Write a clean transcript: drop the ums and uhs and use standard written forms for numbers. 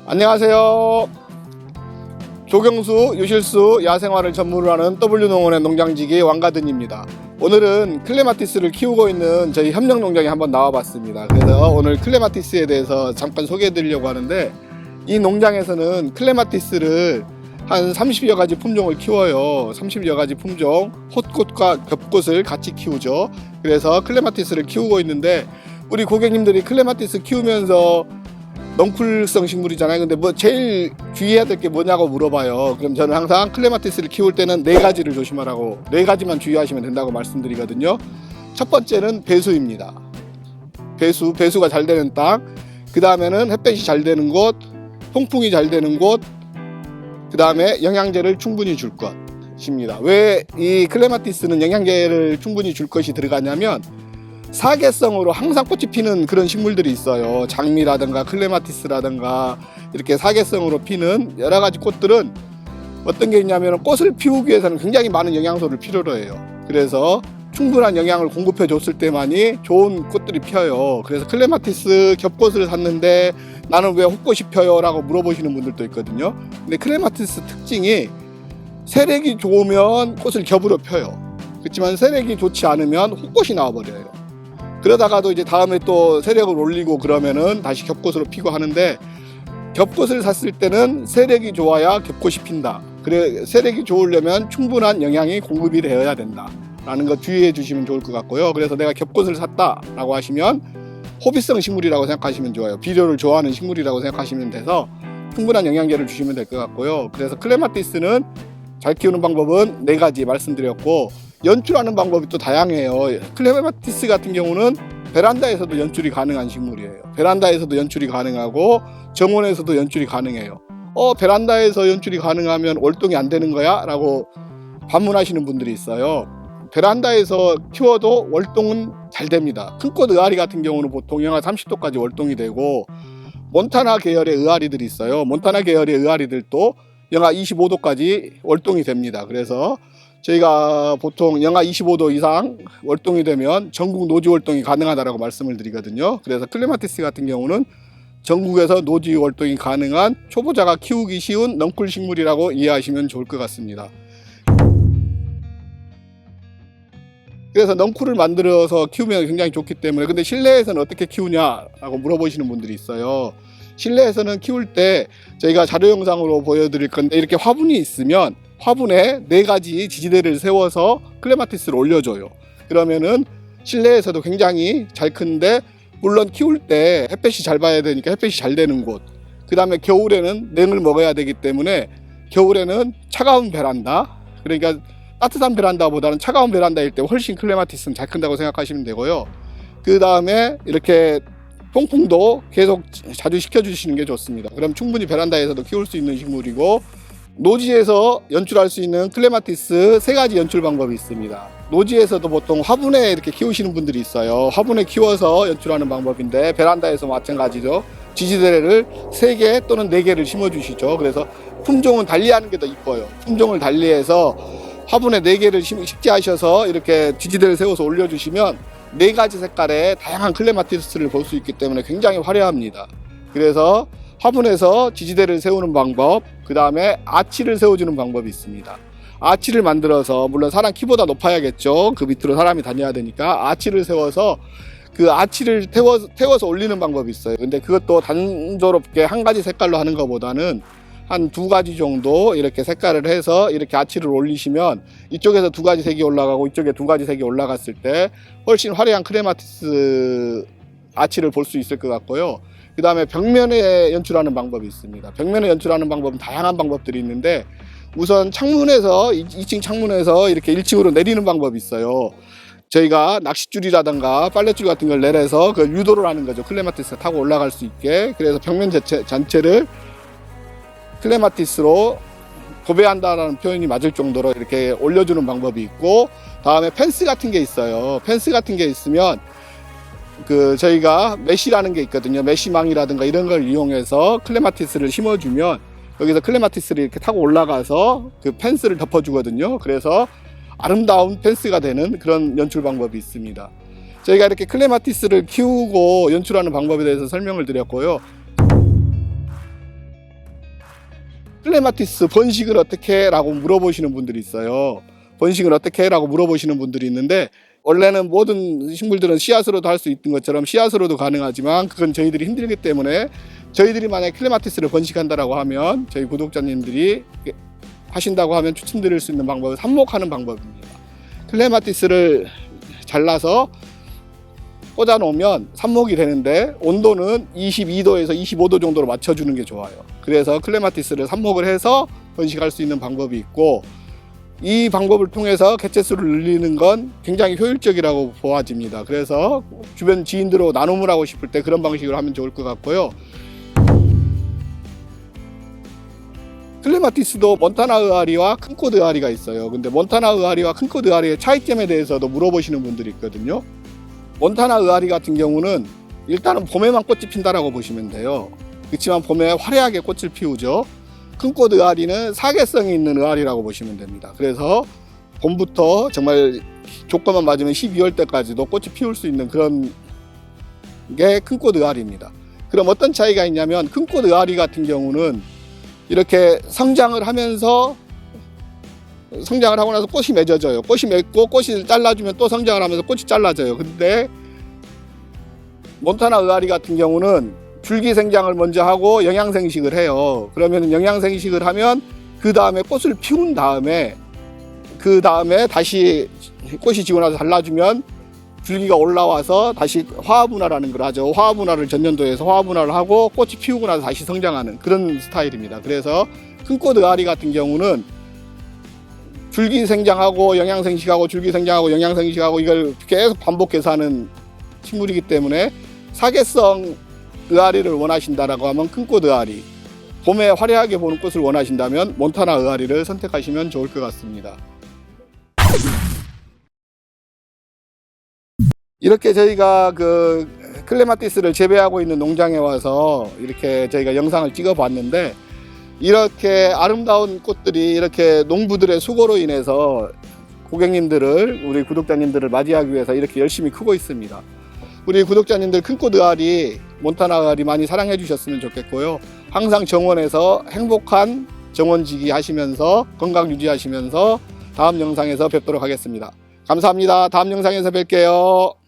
안녕하세요. 조경수, 유실수, 야생화를 전문으로 하는 W농원의 농장지기 왕가든입니다. 오늘은 클레마티스를 키우고 있는 저희 협력농장에 한번 나와봤습니다. 그래서 오늘 클레마티스에 대해서 잠깐 소개해드리려고 하는데, 이 농장에서는 클레마티스를 한 30여 가지 품종을 키워요. 30여 가지 품종, 헛꽃과 겹꽃을 같이 키우죠. 그래서 클레마티스를 키우고 있는데, 우리 고객님들이 클레마티스 키우면서 넝쿨성 식물이잖아요. 근데 뭐 제일 주의해야 될 게 뭐냐고 물어봐요. 그럼 저는 항상 클레마티스를 키울 때는 4가지를 조심하라고, 4가지만 주의하시면 된다고 말씀드리거든요. 첫 번째는 배수입니다. 배수가 잘 되는 땅, 그 다음에는 햇볕이 잘 되는 곳, 통풍이 잘 되는 곳, 그 다음에 영양제를 충분히 줄 것입니다. 왜 이 클레마티스는 영양제를 충분히 줄 것이 들어가냐면, 사계성으로 항상 꽃이 피는 그런 식물들이 있어요. 장미라든가 클레마티스라든가 이렇게 사계성으로 피는 여러 가지 꽃들은 어떤 게 있냐면, 꽃을 피우기 위해서는 굉장히 많은 영양소를 필요로 해요. 그래서 충분한 영양을 공급해 줬을 때만이 좋은 꽃들이 펴요. 그래서 클레마티스 겹꽃을 샀는데 나는 왜 헛꽃이 펴요? 라고 물어보시는 분들도 있거든요. 근데 클레마티스 특징이 세력이 좋으면 꽃을 겹으로 펴요. 그렇지만 세력이 좋지 않으면 헛꽃이 나와버려요. 그러다가도 이제 다음에 또 세력을 올리고 그러면은 다시 겹꽃으로 피고 하는데, 겹꽃을 샀을 때는 세력이 좋아야 겹꽃이 핀다. 그래, 세력이 좋으려면 충분한 영양이 공급이 되어야 된다 라는 거 주의해 주시면 좋을 것 같고요. 그래서 내가 겹꽃을 샀다 라고 하시면 호비성 식물이라고 생각하시면 좋아요. 비료를 좋아하는 식물이라고 생각하시면 돼서 충분한 영양제를 주시면 될 것 같고요. 그래서 클레마티스는 잘 키우는 방법은 4가지 말씀드렸고, 연출하는 방법이 또 다양해요. 클레마티스 같은 경우는 베란다에서도 연출이 가능한 식물이에요. 베란다에서도 연출이 가능하고 정원에서도 연출이 가능해요. 베란다에서 연출이 가능하면 월동이 안 되는 거야? 라고 반문하시는 분들이 있어요. 베란다에서 키워도 월동은 잘 됩니다. 큰꽃 의아리 같은 경우는 보통 영하 30도까지 월동이 되고, 몬타나 계열의 의아리들이 있어요. 몬타나 계열의 의아리들도 영하 25도까지 월동이 됩니다. 그래서 저희가 보통 영하 25도 이상 월동이 되면 전국 노지 월동이 가능하다고 말씀을 드리거든요. 그래서 클레마티스 같은 경우는 전국에서 노지 월동이 가능한 초보자가 키우기 쉬운 넝쿨 식물이라고 이해하시면 좋을 것 같습니다. 그래서 넝쿨을 만들어서 키우면 굉장히 좋기 때문에, 근데 실내에서는 어떻게 키우냐라고 물어보시는 분들이 있어요. 실내에서는 키울 때 저희가 자료 영상으로 보여드릴 건데, 이렇게 화분이 있으면 화분에 4가지 지지대를 세워서 클레마티스를 올려줘요. 그러면은 실내에서도 굉장히 잘 크는데, 물론 키울 때 햇볕이 잘 봐야 되니까 햇볕이 잘 되는 곳, 그 다음에 겨울에는 냉을 먹어야 되기 때문에 겨울에는 차가운 베란다, 그러니까 따뜻한 베란다보다는 차가운 베란다일 때 훨씬 클레마티스는 잘 큰다고 생각하시면 되고요. 그 다음에 이렇게 통풍도 계속 자주 시켜주시는 게 좋습니다. 그럼 충분히 베란다에서도 키울 수 있는 식물이고, 노지에서 연출할 수 있는 클레마티스 3가지 연출 방법이 있습니다. 노지에서도 보통 화분에 이렇게 키우시는 분들이 있어요. 화분에 키워서 연출하는 방법인데, 베란다에서 마찬가지죠. 지지대를 3개 또는 4개를 심어주시죠. 그래서 품종은 달리하는 게 더 이뻐요. 품종을 달리해서 화분에 4개를 식재하셔서 이렇게 지지대를 세워서 올려주시면 4가지 색깔의 다양한 클레마티스를 볼 수 있기 때문에 굉장히 화려합니다. 그래서 화분에서 지지대를 세우는 방법, 그 다음에 아치를 세워주는 방법이 있습니다. 아치를 만들어서, 물론 사람 키보다 높아야겠죠. 그 밑으로 사람이 다녀야 되니까 아치를 세워서 그 아치를 태워서 올리는 방법이 있어요. 근데 그것도 단조롭게 한 가지 색깔로 하는 것보다는 한 2가지 정도 이렇게 색깔을 해서 이렇게 아치를 올리시면, 이쪽에서 2가지 색이 올라가고 이쪽에 2가지 색이 올라갔을 때 훨씬 화려한 클레마티스 아치를 볼 수 있을 것 같고요. 그 다음에 벽면에 연출하는 방법이 있습니다. 벽면에 연출하는 방법은 다양한 방법들이 있는데, 우선 창문에서 2층 창문에서 이렇게 1층으로 내리는 방법이 있어요. 저희가 낚싯줄이라든가 빨랫줄 같은 걸 내려서 그 유도를 하는 거죠. 클레마티스가 타고 올라갈 수 있게. 그래서 벽면 전체를 클레마티스로 도배한다라는 표현이 맞을 정도로 이렇게 올려주는 방법이 있고, 다음에 펜스 같은 게 있어요. 펜스 같은 게 있으면 저희가 메쉬라는 게 있거든요. 메쉬망이라든가 이런 걸 이용해서 클레마티스를 심어주면 여기서 클레마티스를 이렇게 타고 올라가서 그 펜스를 덮어주거든요. 그래서 아름다운 펜스가 되는 그런 연출 방법이 있습니다. 저희가 이렇게 클레마티스를 키우고 연출하는 방법에 대해서 설명을 드렸고요. 클레마티스 번식을 어떻게 해? 라고 물어보시는 분들이 있어요. 번식을 어떻게 해? 라고 물어보시는 분들이 있는데, 원래는 모든 식물들은 씨앗으로도 할 수 있는 것처럼 씨앗으로도 가능하지만 그건 저희들이 힘들기 때문에, 저희들이 만약에 클레마티스를 번식한다라고 하면 저희 구독자님들이 하신다고 하면 추천드릴 수 있는 방법은 삽목하는 방법입니다. 클레마티스를 잘라서 꽂아 놓으면 삽목이 되는데 온도는 22도에서 25도 정도로 맞춰주는 게 좋아요. 그래서 클레마티스를 삽목을 해서 번식할 수 있는 방법이 있고, 이 방법을 통해서 개체수를 늘리는 건 굉장히 효율적이라고 보아집니다. 그래서 주변 지인들하고 나눔을 하고 싶을 때 그런 방식으로 하면 좋을 것 같고요. 클레마티스도 몬타나 의아리와 큰꽃 의아리가 있어요. 근데 몬타나 의아리와 큰꽃 의아리의 차이점에 대해서도 물어보시는 분들이 있거든요. 몬타나 의아리 같은 경우는 일단은 봄에만 꽃이 핀다라고 보시면 돼요. 그렇지만 봄에 화려하게 꽃을 피우죠. 큰꽃 의아리는 사계성이 있는 의아리라고 보시면 됩니다. 그래서 봄부터 정말 조건만 맞으면 12월 때까지도 꽃이 피울 수 있는 그런 게 큰꽃 의아리입니다. 그럼 어떤 차이가 있냐면, 큰꽃 의아리 같은 경우는 이렇게 성장을 하면서, 성장을 하고 나서 꽃이 맺어져요. 꽃이 맺고 꽃이 잘라주면 또 성장을 하면서 꽃이 잘라져요. 근데 몬타나 의아리 같은 경우는 줄기 생장을 먼저 하고 영양생식을 해요. 그러면 영양생식을 하면 그 다음에 꽃을 피운 다음에, 그 다음에 다시 꽃이 지고 나서 잘라주면 줄기가 올라와서 다시 화합분화라는 걸 하죠. 화합분화를 전년도에서 화합분화를 하고 꽃이 피우고 나서 다시 성장하는 그런 스타일입니다. 그래서 큰꽃 의아리 같은 경우는 줄기 생장하고 영양생식하고 줄기 생장하고 영양생식하고 이걸 계속 반복해서 하는 식물이기 때문에, 사계성 의아리를 원하신다라고 하면 큰꽃 의아리, 봄에 화려하게 보는 꽃을 원하신다면 몬타나 의아리를 선택하시면 좋을 것 같습니다. 이렇게 저희가 그 클레마티스를 재배하고 있는 농장에 와서 이렇게 저희가 영상을 찍어 봤는데, 이렇게 아름다운 꽃들이 이렇게 농부들의 수고로 인해서 고객님들을, 우리 구독자님들을 맞이하기 위해서 이렇게 열심히 크고 있습니다. 우리 구독자님들 큰꽃 의아리, 몬타나 의아리 많이 사랑해 주셨으면 좋겠고요. 항상 정원에서 행복한 정원지기 하시면서 건강 유지하시면서 다음 영상에서 뵙도록 하겠습니다. 감사합니다. 다음 영상에서 뵐게요.